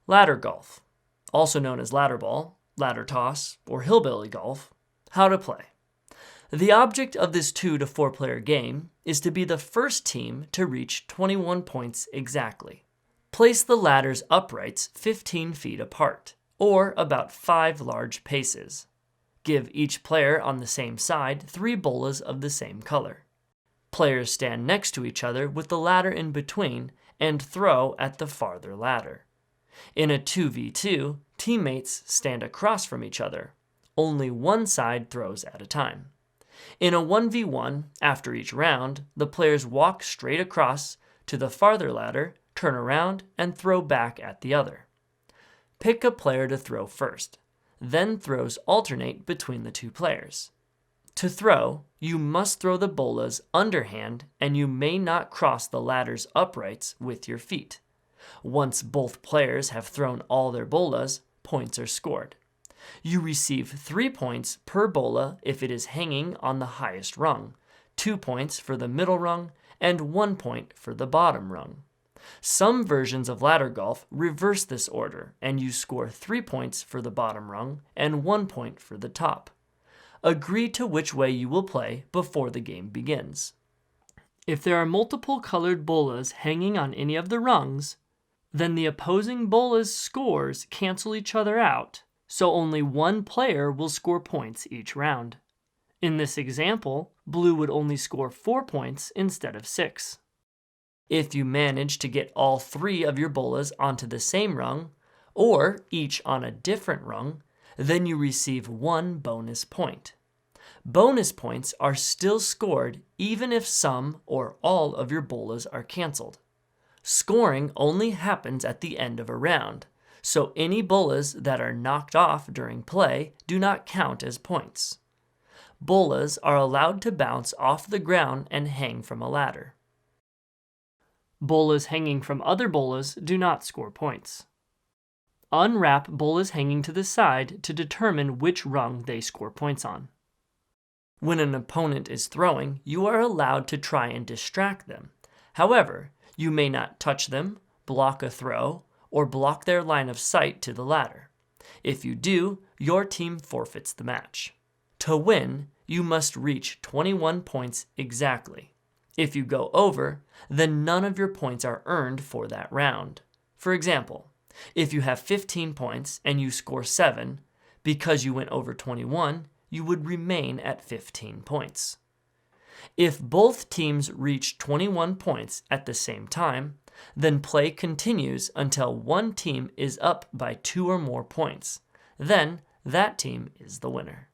Ladder golf, also known as ladder ball, ladder toss, or hillbilly golf. How to play. The object of this 2 to 4 player game is to be the first team to reach 21 points exactly. Place the ladder's uprights 15 feet apart, or about 5 large paces. Give each player on the same side 3 bolas of the same color. Players stand next to each other with the ladder in between and throw at the farther ladder. In a 2v2, teammates stand across from each other. Only one side throws at a time. In a 1v1, after each round, the players walk straight across to the farther ladder, turn around, and throw back at the other. Pick a player to throw first. Then throws alternate between the 2 players. To throw, you must throw the bolas underhand, and you may not cross the ladder's uprights with your feet. Once both players have thrown all their bolas, points are scored. You receive 3 points per bola if it is hanging on the highest rung, 2 points for the middle rung, and 1 point for the bottom rung. Some versions of ladder golf reverse this order, and you score 3 points for the bottom rung and 1 point for the top. Agree to which way you will play before the game begins. If there are multiple colored bolas hanging on any of the rungs, then the opposing bolas' scores cancel each other out, so only one player will score points each round. In this example, blue would only score 4 points instead of 6. If you manage to get all 3 of your bolas onto the same rung, or each on a different rung, then you receive 1 bonus point. Bonus points are still scored even if some or all of your bolas are canceled. Scoring only happens at the end of a round, so any bolas that are knocked off during play do not count as points. Bolas are allowed to bounce off the ground and hang from a ladder. Bolas hanging from other bolas do not score points. Unwrap bolas hanging to the side to determine which rung they score points on. When an opponent is throwing, you are allowed to try and distract them. However, you may not touch them, block a throw, or block their line of sight to the ladder. If you do, your team forfeits the match. To win, you must reach 21 points exactly. If you go over, then none of your points are earned for that round. For example, if you have 15 points and you score 7, because you went over 21, you would remain at 15 points. If both teams reach 21 points at the same time, then play continues until one team is up by 2 or more points. Then that team is the winner.